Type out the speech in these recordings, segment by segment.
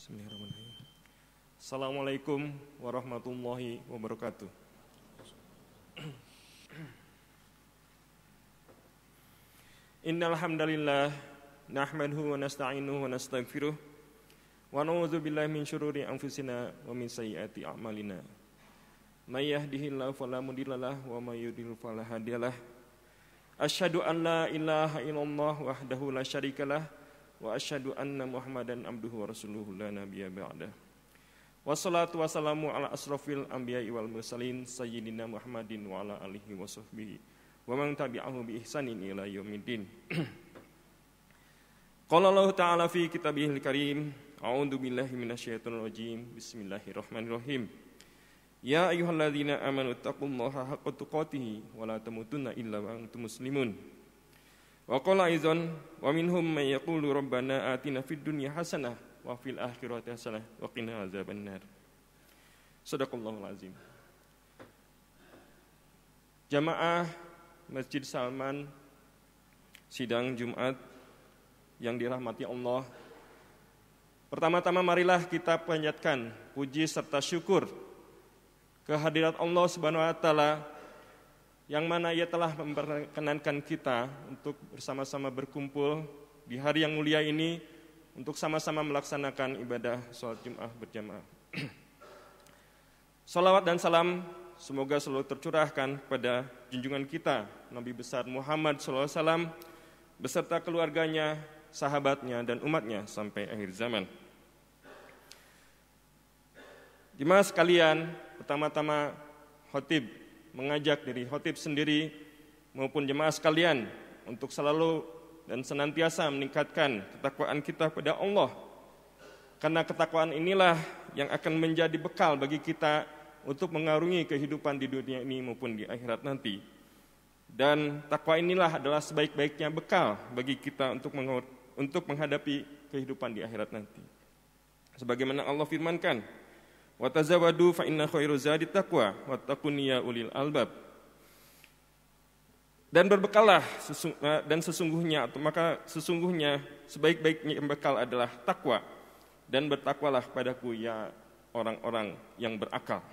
Bismillahirrahmanirrahim. Assalamualaikum warahmatullahi wabarakatuh. Innal hamdalillah nahmaduhu wa nasta'inuhu wa nastaghfiruh wa na'udzu billahi min syururi anfusina wa min sayyiati a'malina. May yahdihillahu fala mudhillalah wa may yudhlil fala hadiyalah. Asyhadu an la ilaha illallah wahdahu la syarikalah wa asyhadu anna Muhammadan abduhu wa rasuluhu la nabiyya ba'dah. Wassalatu wassalamu ala asrofil anbiya'i wal mursalin sayyidina Muhammadin wa ala alihi wa sahbihi wa man tabi'ahu bi ihsanin ila yaumiddin. Qala Allah ta'ala fi kitabihil karim, a'udzu billahi minasyaitonir rajim. Bismillahirrahmanirrahim. Ya ayyuhalladzina amanu taqullaha haqqa tuqatih wa la tamutunna illa wa antum muslimun. Wa qala aizan wa minhum may yaqulu rabbana atina fid dunya hasanah wa fil akhirati hasanah wa qina azabannar. Shadaqallahul azim. Jamaah Masjid Salman sidang Jumat yang dirahmati Allah. Pertama-tama marilah kita panjatkan puji serta syukur kehadirat Allah Subhanahu wa taala yang mana Ia telah memperkenankan kita untuk bersama-sama berkumpul di hari yang mulia ini untuk sama-sama melaksanakan ibadah sholat Jumat berjamaah. Salawat dan salam semoga selalu tercurahkan pada junjungan kita Nabi besar Muhammad SAW beserta keluarganya, sahabatnya dan umatnya sampai akhir zaman. Jemaah sekalian, pertama-tama khotib mengajak diri khotib sendiri maupun jemaah sekalian untuk selalu dan senantiasa meningkatkan ketakwaan kita pada Allah. Karena ketakwaan inilah yang akan menjadi bekal bagi kita untuk mengarungi kehidupan di dunia ini maupun di akhirat nanti. Dan takwa inilah adalah sebaik-baiknya bekal bagi kita untuk menghadapi kehidupan di akhirat nanti. Sebagaimana Allah firmankan, wa tazawwadu fa inna khairaz zadi taqwa wattaquni ya ulil albab. Dan berbekallah dan sesungguhnya sebaik-baiknya bekal adalah takwa dan bertakwalah padaku ya orang-orang yang berakal.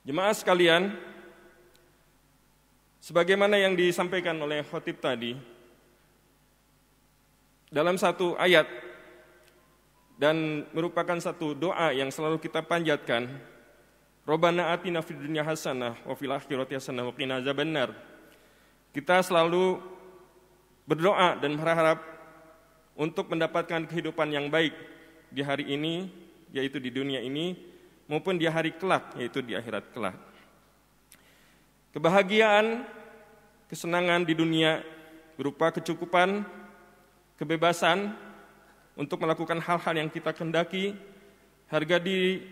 Jemaah sekalian, sebagaimana yang disampaikan oleh khotib tadi dalam satu ayat dan merupakan satu doa yang selalu kita panjatkan, Rabbana atina fid dunya hasanah wa fil akhirati hasanah wa qina azabannar. Kita selalu berdoa dan berharap untuk mendapatkan kehidupan yang baik di hari ini, yaitu di dunia ini, maupun di hari kelak, yaitu di akhirat kelak. Kebahagiaan, kesenangan di dunia berupa kecukupan, kebebasan untuk melakukan hal-hal yang kita kehendaki, harga diri,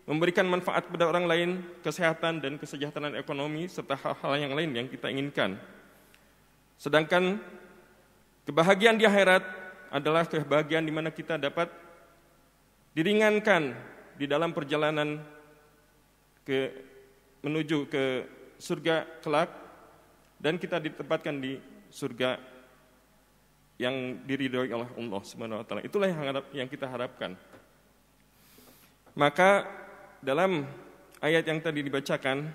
memberikan manfaat kepada orang lain, kesehatan dan kesejahteraan ekonomi, serta hal-hal yang lain yang kita inginkan. Sedangkan kebahagiaan di akhirat adalah kebahagiaan di mana kita dapat diringankan di dalam perjalanan menuju ke surga kelak, dan kita ditempatkan di surga yang diridhoi oleh Allah Subhanahu wa taala. Itulah yang kita harapkan. Maka dalam ayat yang tadi dibacakan,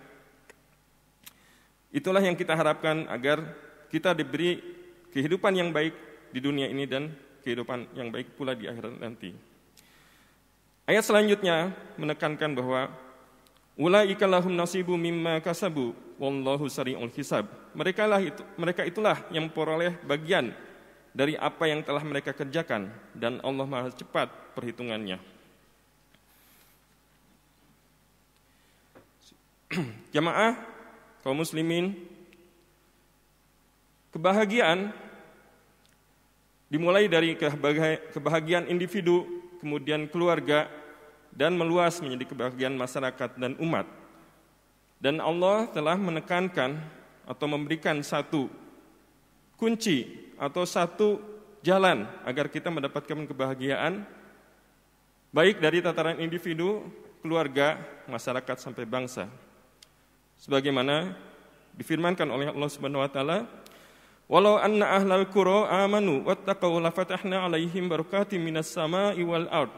itulah yang kita harapkan agar kita diberi kehidupan yang baik di dunia ini dan kehidupan yang baik pula di akhirat nanti. Ayat selanjutnya menekankan bahwa ulaika lahum nasibu mimma kasabu wallahu sari'ul hisab. Mereka itulah yang memperoleh bagian dari apa yang telah mereka kerjakan dan Allah Maha cepat perhitungannya. Jamaah kaum muslimin, kebahagiaan dimulai dari kebahagiaan individu, kemudian keluarga, dan meluas menjadi kebahagiaan masyarakat dan umat. Dan Allah telah menekankan atau memberikan satu kunci atau satu jalan agar kita mendapatkan kebahagiaan, baik dari tataran individu, keluarga, masyarakat, sampai bangsa. Sebagaimana difirmankan oleh Allah Subhanahu wa taala, Walau anna ahlal qura amanu wattaqau lafatahna 'alaihim barakatim minas sama'i wal ard.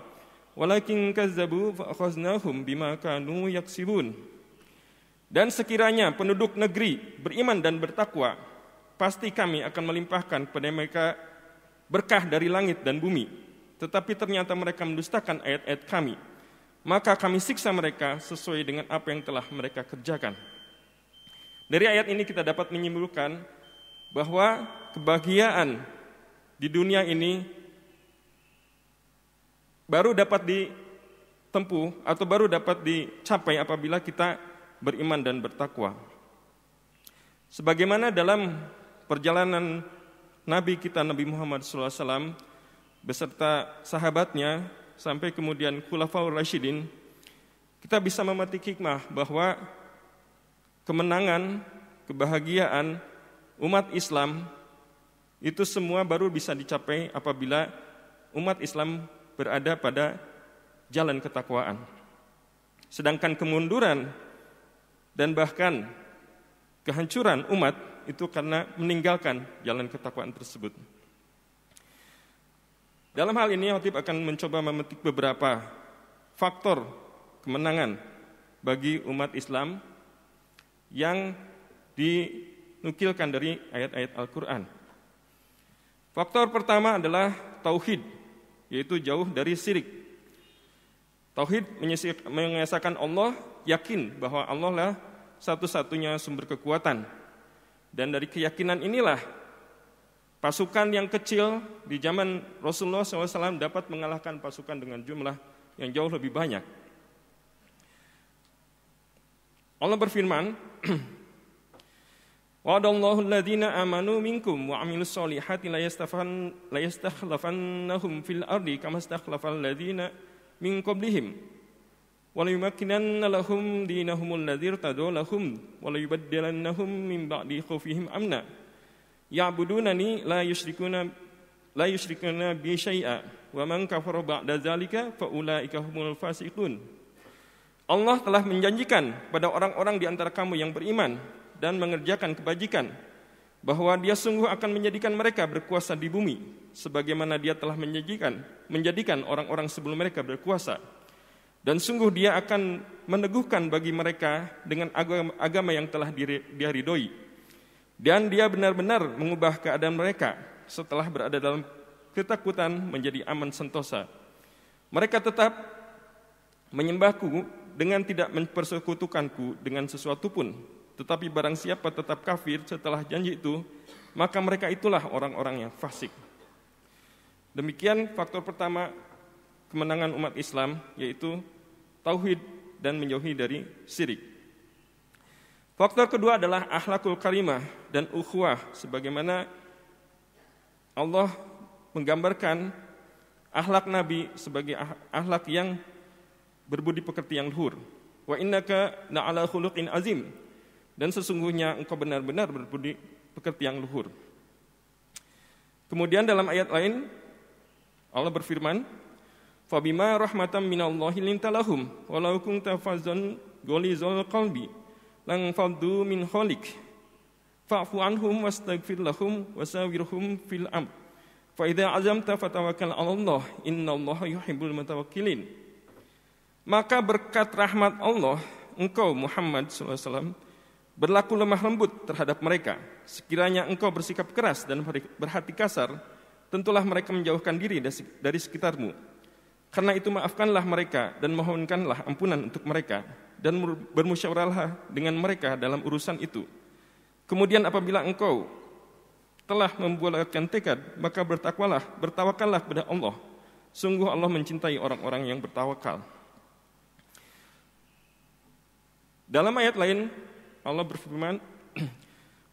Walakin kazzabu fa akhaznahum bima kanu yaksibun. Dan sekiranya penduduk negeri beriman dan bertakwa, pasti kami akan melimpahkan kepada mereka berkah dari langit dan bumi. Tetapi ternyata mereka mendustakan ayat-ayat kami. Maka kami siksa mereka sesuai dengan apa yang telah mereka kerjakan. Dari ayat ini kita dapat menyimpulkan bahwa kebahagiaan di dunia ini baru dapat ditempuh atau baru dapat dicapai apabila kita beriman dan bertakwa. Sebagaimana dalam perjalanan Nabi kita Nabi Muhammad SAW beserta sahabatnya sampai kemudian Khulafaur Rasyidin, kita bisa memetik hikmah bahwa kemenangan, kebahagiaan umat Islam itu semua baru bisa dicapai apabila umat Islam berada pada jalan ketakwaan. Sedangkan kemunduran dan bahkan kehancuran umat itu karena meninggalkan jalan ketakwaan tersebut. Dalam hal ini Khatib akan mencoba memetik beberapa faktor kemenangan bagi umat Islam yang dinukilkan dari ayat-ayat Al-Quran. Faktor pertama adalah tauhid, yaitu jauh dari syirik. Tauhid mengesahkan Allah, yakin bahwa Allah lah satu-satunya sumber kekuatan. Dan dari keyakinan inilah pasukan yang kecil di zaman Rasulullah SAW dapat mengalahkan pasukan dengan jumlah yang jauh lebih banyak. Allah berfirman, wa'adallahu alladhina amanu minkum wa 'amilus solihati la yastakhlafannahum fil ardi kama istakhlafal ladzina min qablihim wa la yumakkinanna lahum dinahumul ladzir tadu lahum wa la yubaddilannahum min ba'di khaufihim amna ya'budunani la yusyrikuna bi syai'a wa man kafara ba'da dzalika fa ulaika humul fasiqun. Allah telah menjanjikan pada orang-orang di antara kamu yang beriman dan mengerjakan kebajikan bahwa Dia sungguh akan menjadikan mereka berkuasa di bumi sebagaimana Dia telah menjadikan orang-orang sebelum mereka berkuasa, dan sungguh Dia akan meneguhkan bagi mereka dengan agama yang telah Dia ridhoi, dan Dia benar-benar mengubah keadaan mereka setelah berada dalam ketakutan menjadi aman sentosa. Mereka tetap menyembahku dengan tidak mempersekutukanku dengan sesuatu pun. Tetapi barang siapa tetap kafir setelah janji itu, maka mereka itulah orang-orang yang fasik. Demikian faktor pertama kemenangan umat Islam, yaitu tauhid dan menjauhi dari syirik. Faktor kedua adalah akhlakul karimah dan ukhuwah, sebagaimana Allah menggambarkan akhlak Nabi sebagai akhlak yang berbudi pekerti yang luhur. Wa innaka la'ala khuluqin azim. Dan sesungguhnya engkau benar-benar berbudi pekerti yang luhur. Kemudian dalam ayat lain Allah berfirman, "Fabima rahmatan minallahi linta lahum, walau kunta fazzan ghalidhal qalbi, lan faddu min khalik. Fa'fu anhum wastaghfir lahum wasawirhum fil amr. Fa idza azamta fatawakkal 'ala Allah, innallaha yuhibbul mutawakkilin." Maka berkat rahmat Allah, engkau Muhammad SAW berlaku lemah lembut terhadap mereka. Sekiranya engkau bersikap keras dan berhati kasar, tentulah mereka menjauhkan diri dari sekitarmu. Karena itu maafkanlah mereka dan mohonkanlah ampunan untuk mereka, dan bermusyawarahlah dengan mereka dalam urusan itu. Kemudian apabila engkau telah membulatkan tekad, maka bertawakallah kepada Allah. Sungguh Allah mencintai orang-orang yang bertawakal. Dalam ayat lain Allah berfirman,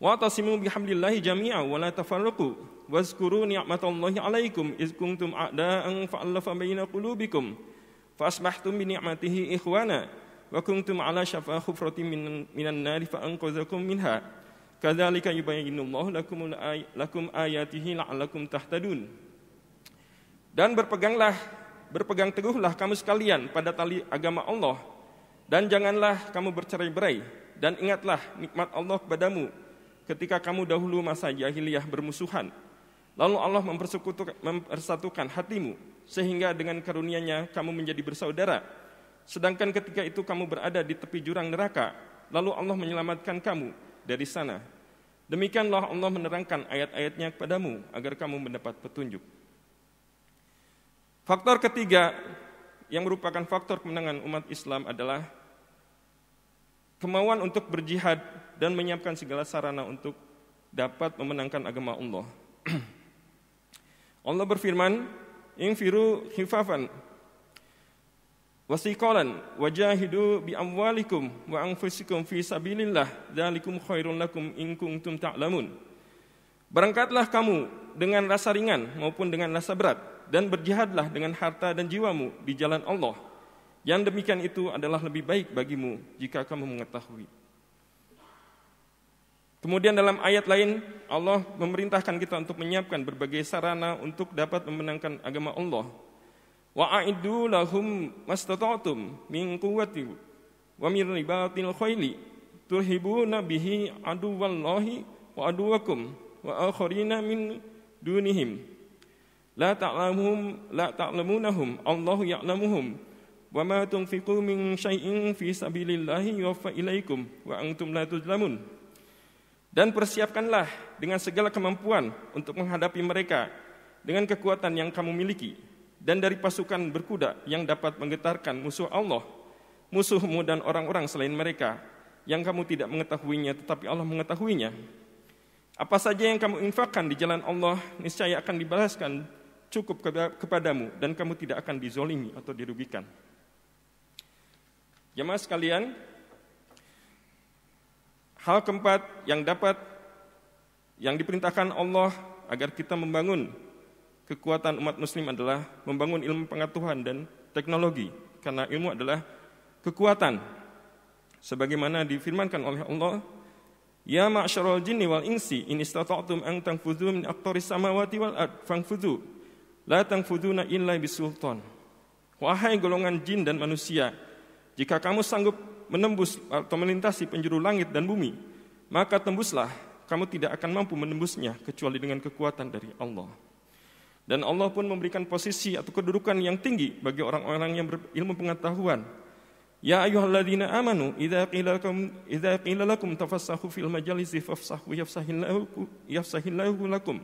"Wa'tasimu bihablillahi jami'an wa la tafarraqu wazkuru ni'matallahi 'alaikum iz kuntum a'da'an fa'alafa baina qulubikum fa asbahtum bi ni'matihi ikhwana wa kuntum 'ala syafa hufratin minan nari fa anqadzakum minha kadzalika yubayyinullahu lakum ayatihi la'allakum tahtadun." Dan berpegang teguhlah kamu sekalian pada tali agama Allah, dan janganlah kamu bercerai-berai, dan ingatlah nikmat Allah kepadamu ketika kamu dahulu masa jahiliyah bermusuhan. Lalu Allah mempersatukan hatimu, sehingga dengan karunia-Nya kamu menjadi bersaudara. Sedangkan ketika itu kamu berada di tepi jurang neraka, lalu Allah menyelamatkan kamu dari sana. Demikianlah Allah menerangkan ayat-ayat-Nya kepadamu, agar kamu mendapat petunjuk. Faktor ketiga yang merupakan faktor kemenangan umat Islam adalah kemauan untuk berjihad dan menyiapkan segala sarana untuk dapat memenangkan agama Allah. Allah berfirman, "Infiru khifafan wasiqalan wajahidu bi amwalikum wa anfusikum fi sabilillah dzalikum khairul lakum in kuntum ta'lamun." Berangkatlah kamu dengan rasa ringan maupun dengan rasa berat, dan berjihadlah dengan harta dan jiwamu di jalan Allah. Yang demikian itu adalah lebih baik bagimu jika kamu mengetahui. Kemudian dalam ayat lain, Allah memerintahkan kita untuk menyiapkan berbagai sarana untuk dapat memenangkan agama Allah. Wa a'iddu lahum mastata'tum min quwwati wa min ribatil khaili turhibuna bihi aduwallahi wa aduwakum wa akharina min dunihim la ta'lamunahum Allahu ya'lamuhum wa ma tunfiqu min syai'in fi sabilillahi yuwaffa ilaikum wa antum la tuzlamun. Dan persiapkanlah dengan segala kemampuan untuk menghadapi mereka dengan kekuatan yang kamu miliki, dan dari pasukan berkuda yang dapat menggetarkan musuh Allah, musuhmu dan orang-orang selain mereka yang kamu tidak mengetahuinya tetapi Allah mengetahuinya. Apa saja yang kamu infakkan di jalan Allah niscaya akan dibalaskan cukup kepadamu, dan kamu tidak akan dizolimi atau dirugikan. Jemaah sekalian, hal keempat yang diperintahkan Allah agar kita membangun kekuatan umat muslim adalah membangun ilmu pengetahuan dan teknologi, karena ilmu adalah kekuatan. Sebagaimana difirmankan oleh Allah, "Ya ma'syaral jinni wal insi in istata'tum an tanfudhu min aqtaris samawati wal ard fanfudhu la tanfudhuna illa bisultan." Wahai golongan jin dan manusia, jika kamu sanggup menembus atau melintasi penjuru langit dan bumi, maka tembuslah, kamu tidak akan mampu menembusnya kecuali dengan kekuatan dari Allah. Dan Allah pun memberikan posisi atau kedudukan yang tinggi bagi orang-orang yang berilmu pengetahuan. Ya ayyuhalladzina amanu idza qila lakum tafassahu fil majalisi fafsahu yafsahillahu lakum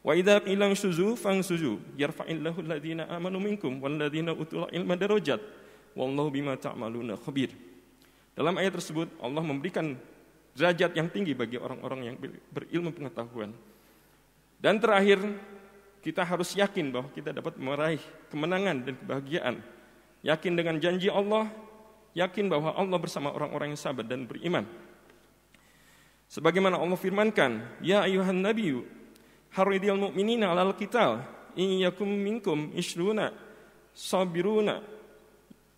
wa idza qila inshuzu fansuzu yarfa'illahu alladzina amanu minkum walladzina utul ilma darajat wallahu bima ta'maluna khabir. Dalam ayat tersebut Allah memberikan derajat yang tinggi bagi orang-orang yang berilmu pengetahuan. Dan terakhir, kita harus yakin bahwa kita dapat meraih kemenangan dan kebahagiaan. Yakin dengan janji Allah, yakin bahwa Allah bersama orang-orang yang sabar dan beriman. Sebagaimana Allah firmankan, "Ya ayyuhan nabiyyu haridil mu'minina 'alal qital in yakum minkum 20 sabiruna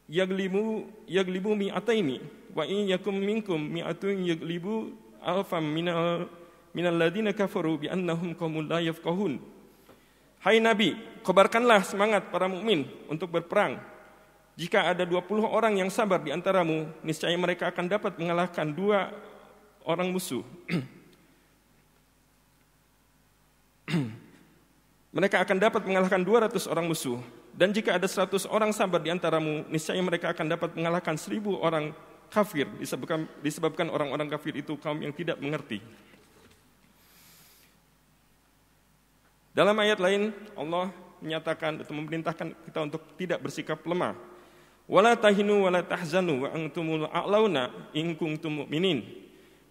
yaglibu mi'ataini wa in yakum minkum mi'atun yaglibu alfam minal ladina kafaru bi annahum qaumul la yafqahun." Hai Nabi, kabarkanlah semangat para mukmin untuk berperang. Jika ada 20 orang yang sabar di antaramu, niscaya mereka akan dapat mengalahkan 2 orang musuh. Mereka akan dapat mengalahkan 200 orang musuh. Dan jika ada 100 orang sabar di antaramu, niscaya mereka akan dapat mengalahkan 1000 orang kafir, disebabkan orang-orang kafir itu kaum yang tidak mengerti. Dalam ayat lain, Allah menyatakan atau memerintahkan kita untuk tidak bersikap lemah. Wala tahinu wala tahzanu wa antumul a'launa in kuntum mu'minin.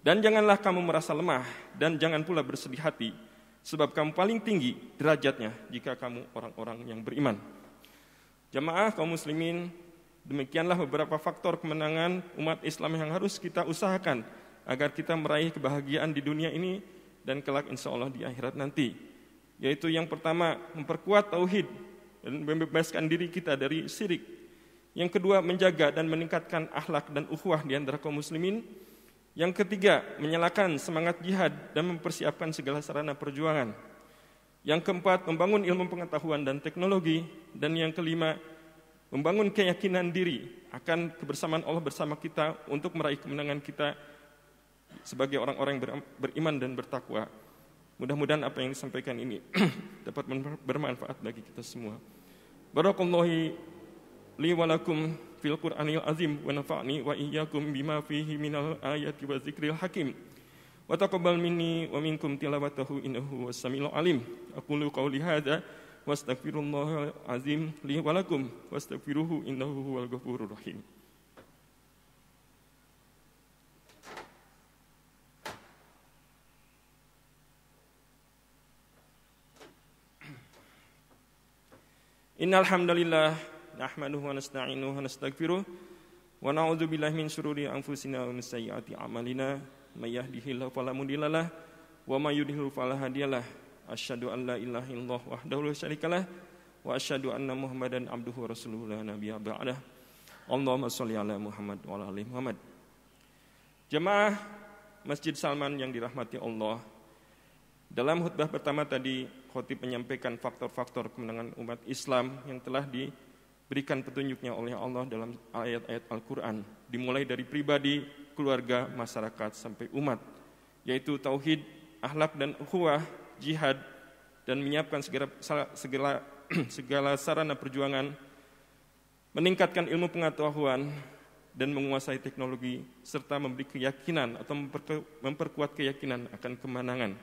Dan janganlah kamu merasa lemah dan jangan pula bersedih hati, sebab kamu paling tinggi derajatnya jika kamu orang-orang yang beriman. Jamaah kaum muslimin, demikianlah beberapa faktor kemenangan umat Islam yang harus kita usahakan agar kita meraih kebahagiaan di dunia ini dan kelak insyaallah di akhirat nanti. Yaitu yang pertama, memperkuat tauhid dan membebaskan diri kita dari syirik. Yang kedua, menjaga dan meningkatkan akhlak dan ukhuwah di antara kaum muslimin. Yang ketiga, menyalakan semangat jihad dan mempersiapkan segala sarana perjuangan. Yang keempat, membangun ilmu pengetahuan dan teknologi. Dan yang kelima, membangun keyakinan diri akan kebersamaan Allah bersama kita untuk meraih kemenangan kita sebagai orang-orang yang beriman dan bertakwa. Mudah-mudahan apa yang disampaikan ini dapat bermanfaat bagi kita semua. Barakallahu li wa lakum fil Qur'anil azim wa nafa'ni wa iyyakum bima fihi minal ayati wa dzikril hakim. Wa taqabbal minni wa minkum tilawatahu innahu was-sami'ul alim. Aqulu qawli hadza wa astaghfirullahal azim li wa lakum wastaghfiruhu innahu huwal ghafurur rahim. Innal hamdalillah nahmaduhu wa nasta'inuhu wa nastaghfiruh wa na'udzu billahi min syururi anfusina wa min sayyiati a'malina may yahdihillahu fala mudhillalah wa may yudhlil fala hadiyalah. Asyhadu an la ilaha illallah wahdahu la syarikalah wa asyhadu anna Muhammadan abduhu wa rasuluhu la nabiyya ba'dah. Allahumma shalli ala Muhammad wa ala ali Muhammad. Jemaah Masjid Salman yang dirahmati Allah, dalam khutbah pertama tadi khatib menyampaikan faktor-faktor kemenangan umat Islam yang telah diberikan petunjuknya oleh Allah dalam ayat-ayat Al-Quran, dimulai dari pribadi, keluarga, masyarakat, sampai umat, yaitu tauhid, akhlak dan ukhuwah, jihad, dan menyiapkan segala sarana perjuangan, meningkatkan ilmu pengetahuan dan menguasai teknologi, serta memberi keyakinan atau memperkuat keyakinan akan kemenangan.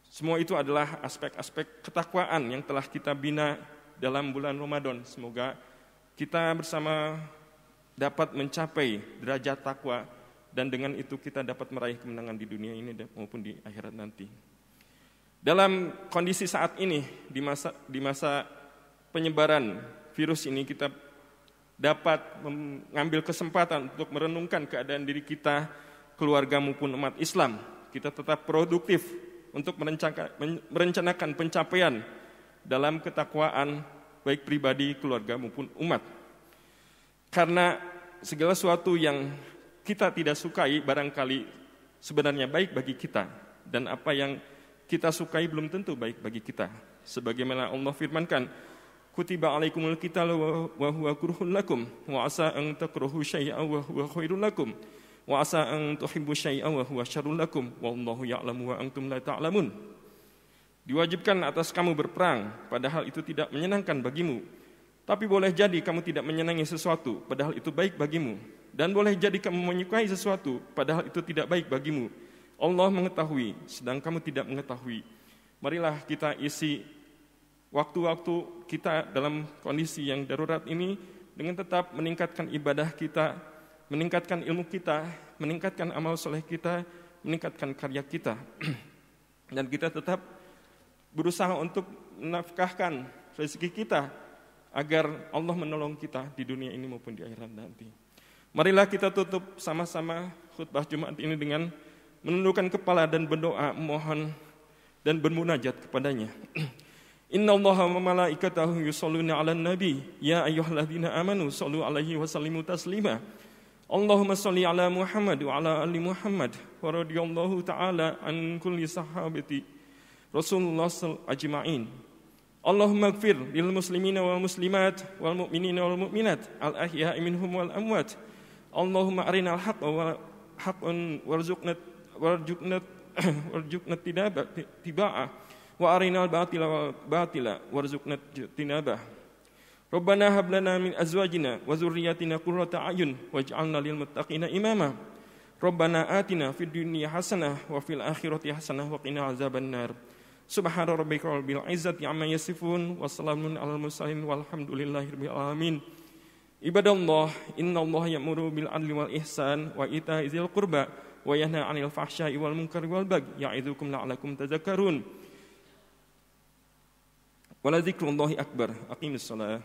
Semua itu adalah aspek-aspek ketakwaan yang telah kita bina dalam bulan Ramadan. Semoga kita bersama dapat mencapai derajat takwa dan dengan itu kita dapat meraih kemenangan di dunia ini maupun di akhirat nanti. Dalam kondisi saat ini, di masa penyebaran virus ini, kita dapat mengambil kesempatan untuk merenungkan keadaan diri kita, keluarga maupun umat Islam. Kita tetap produktif untuk merencanakan pencapaian dalam ketakwaan baik pribadi, keluarga maupun umat. Karena segala sesuatu yang kita tidak sukai barangkali sebenarnya baik bagi kita, dan apa yang kita sukai belum tentu baik bagi kita. Sebagaimana Allah firmankan, kutiba alaikumul qitalu wa huwa kurhun lakum wa asa an takrahu syai'an wa huwa khairul lakum wa asa an tuhibbu syai'an wa huwa syarrul lakum wallahu ya'lamu wa antum la ta'lamun. Diwajibkan atas kamu berperang padahal itu tidak menyenangkan bagimu, tapi boleh jadi kamu tidak menyenangi sesuatu padahal itu baik bagimu, dan boleh jadi kamu menyukai sesuatu padahal itu tidak baik bagimu. Allah mengetahui sedang kamu tidak mengetahui. Marilah kita isi waktu-waktu kita dalam kondisi yang darurat ini dengan tetap meningkatkan ibadah kita, meningkatkan ilmu kita, meningkatkan amal soleh kita, meningkatkan karya kita. Dan kita tetap berusaha untuk menafkahkan rezeki kita agar Allah menolong kita di dunia ini maupun di akhirat nanti. Marilah kita tutup sama-sama khutbah Jumat ini dengan menundukkan kepala dan berdoa, mohon dan bermunajat kepadanya. Inna Allaha wa malaikatahu yusholluna 'alan nabi ya ayyuhalladzina amanu shollu 'alaihi wa sallimu taslima. Allahumma sholli 'ala Muhammad wa 'ala ali Muhammad wa radhiyallahu ta'ala an kulli sahabati Rasulullah ajma'in. Allahumma ighfir lil muslimina wal muslimat wal mu'minina wal mu'minat al ahya'i minhum wal amwat. Allahumma arinal haqqa wa haqqan warzuqna tiba'ah wa arinal batila warzuqna tinabah. Rabbana hab lana min azwajina wa dzurriyyatina qurrata a'yun waj'alna lil muttaqina imama. Rabbana atina fid dunya hasanah wa fil akhirati hasanah wa qina azabannar. Subhana rabbika rabbil izzati amma yasifun wa salamun alal mursalin walhamdulillahi rabbil alamin. Ibadallah, innallaha ya'muru bil adli wal ihsan wa ita'i dzil qurba wa yanha 'anil fahsya'i wal munkari wal bagyi ya'idzukum la'allakum tadhakkarun. Wa la dzikrullahi akbar. Aqimissalah.